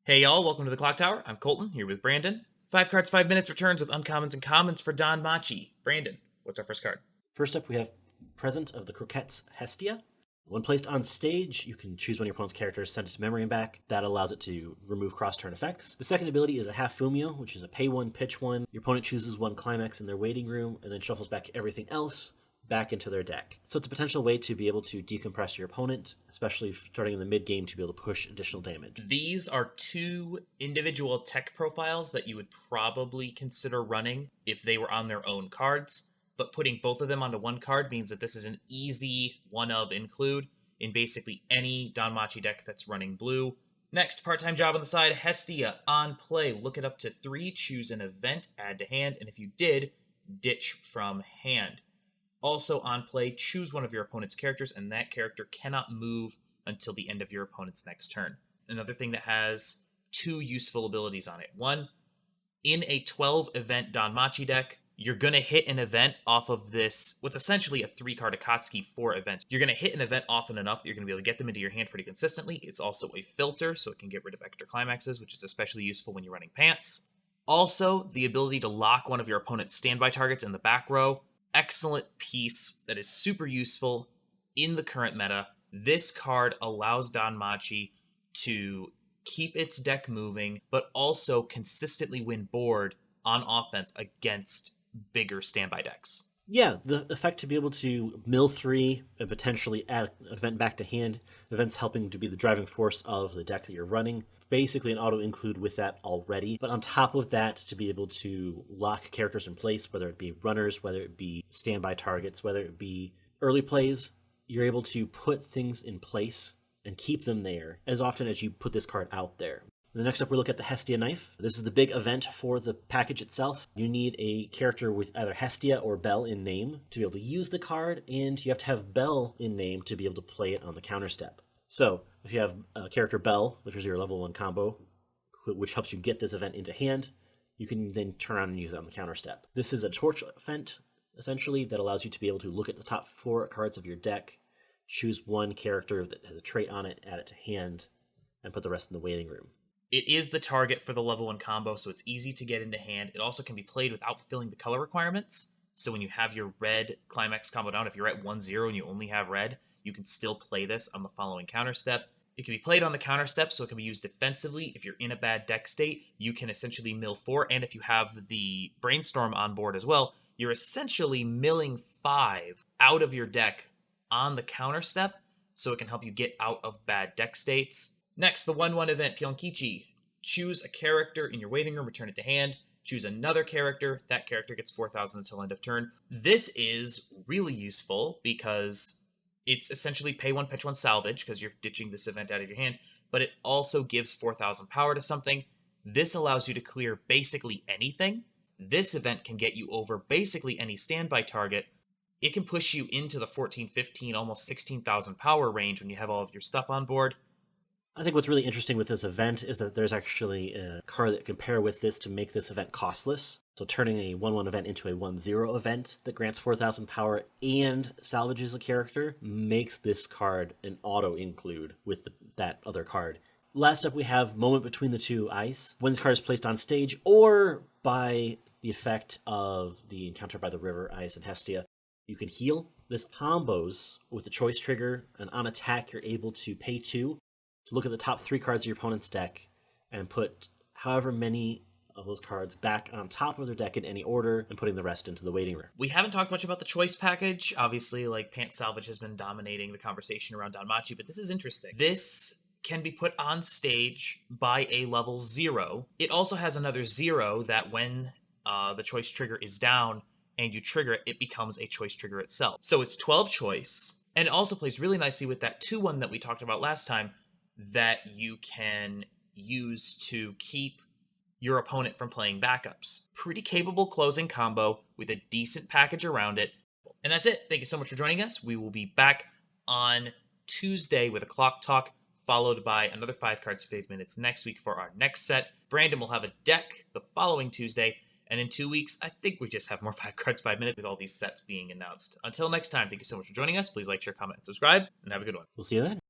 Hey y'all, welcome to the Clock Tower. I'm Colton, here with Brandon. 5 cards, 5 minutes returns with uncommons and commons for DanMachi. Brandon, what's our first card? First up, we have Present of the Croquettes, Hestia. When placed on stage, you can choose one of your opponent's characters, send it to memory and back. That allows it to remove cross-turn effects. The second ability is a half Fumio, which is a pay one, pitch one. Your opponent chooses one climax in their waiting room and then shuffles back everything else back into their deck. So it's a potential way to be able to decompress your opponent, especially starting in the mid-game to be able to push additional damage. These are two individual tech profiles that you would probably consider running if they were on their own cards, but putting both of them onto one card means that this is an easy one-of include in basically any DanMachi deck that's running blue. Next, part-time job on the side, Hestia, on play. Look it up to 3, choose an event, add to hand, and if you did, ditch from hand. Also on play, choose one of your opponent's characters, and that character cannot move until the end of your opponent's next turn. Another thing that has 2 useful abilities on it. One, in a 12-event DanMachi deck, you're going to hit an event off of this, what's essentially a 3-card Akatsuki for events. You're going to hit an event often enough that you're going to be able to get them into your hand pretty consistently. It's also a filter, so it can get rid of extra climaxes, which is especially useful when you're running pants. Also, the ability to lock one of your opponent's standby targets in the back row. Excellent piece that is super useful in the current meta. This card allows DanMachi to keep its deck moving, but also consistently win board on offense against bigger standby decks. Yeah, the effect to be able to mill 3 and potentially add an event back to hand, events helping to be the driving force of the deck that you're running. Basically an auto include with that already. But on top of that, to be able to lock characters in place, whether it be runners, whether it be standby targets, whether it be early plays, you're able to put things in place and keep them there as often as you put this card out there. The next up, we look at the Hestia Knife. This is the big event for the package itself. You need a character with either Hestia or Bell in name to be able to use the card, and you have to have Bell in name to be able to play it on the counter step. So, if you have a character Bell, which is your level 1 combo, which helps you get this event into hand, you can then turn around and use it on the counter step. This is a torch event, essentially, that allows you to be able to look at the top 4 cards of your deck, choose one character that has a trait on it, add it to hand, and put the rest in the waiting room. It is the target for the level 1 combo, so it's easy to get into hand. It also can be played without fulfilling the color requirements. So when you have your red climax combo down, if you're at 1-0 and you only have red, you can still play this on the following counter step. It can be played on the counter step, so it can be used defensively. If you're in a bad deck state, you can essentially mill 4, and if you have the Brainstorm on board as well, you're essentially milling 5 out of your deck on the counter step, so it can help you get out of bad deck states. Next, the 1-1 event, Pyonkichi. Choose a character in your waiting room, return it to hand. Choose another character. That character gets 4,000 until end of turn. This is really useful because it's essentially pay 1, pitch 1, salvage, because you're ditching this event out of your hand, but it also gives 4,000 power to something. This allows you to clear basically anything. This event can get you over basically any standby target. It can push you into the 14, 15, almost 16,000 power range when you have all of your stuff on board. I think what's really interesting with this event is that there's actually a card that can pair with this to make this event costless. So turning a 1-1 event into a 1-0 event that grants 4,000 power and salvages a character makes this card an auto-include with that other card. Last up, we have Moment Between the Two Ice. When this card is placed on stage or by the effect of the Encounter by the River, Ice, and Hestia, you can heal. This combos with the choice trigger, and on attack, you're able to pay 2 to look at the top 3 cards of your opponent's deck and put however many of those cards back on top of their deck in any order and putting the rest into the waiting room. We haven't talked much about the choice package. Obviously, like, Pants Salvage has been dominating the conversation around DanMachi, but this is interesting. This can be put on stage by a level 0. It also has another 0 that when the choice trigger is down and you trigger it, it becomes a choice trigger itself. So it's 12 choice, and it also plays really nicely with that 2-1 that we talked about last time, that you can use to keep your opponent from playing backups. Pretty capable closing combo with a decent package around it. And that's it. Thank you so much for joining us. We will be back on Tuesday with a clock talk, followed by another 5 cards, 5 minutes next week for our next set. Brandon will have a deck the following Tuesday, and in 2 weeks, I think we just have more 5 cards, 5 minutes with all these sets being announced. Until next time, thank you so much for joining us. Please like, share, comment, and subscribe, and have a good one. We'll see you then.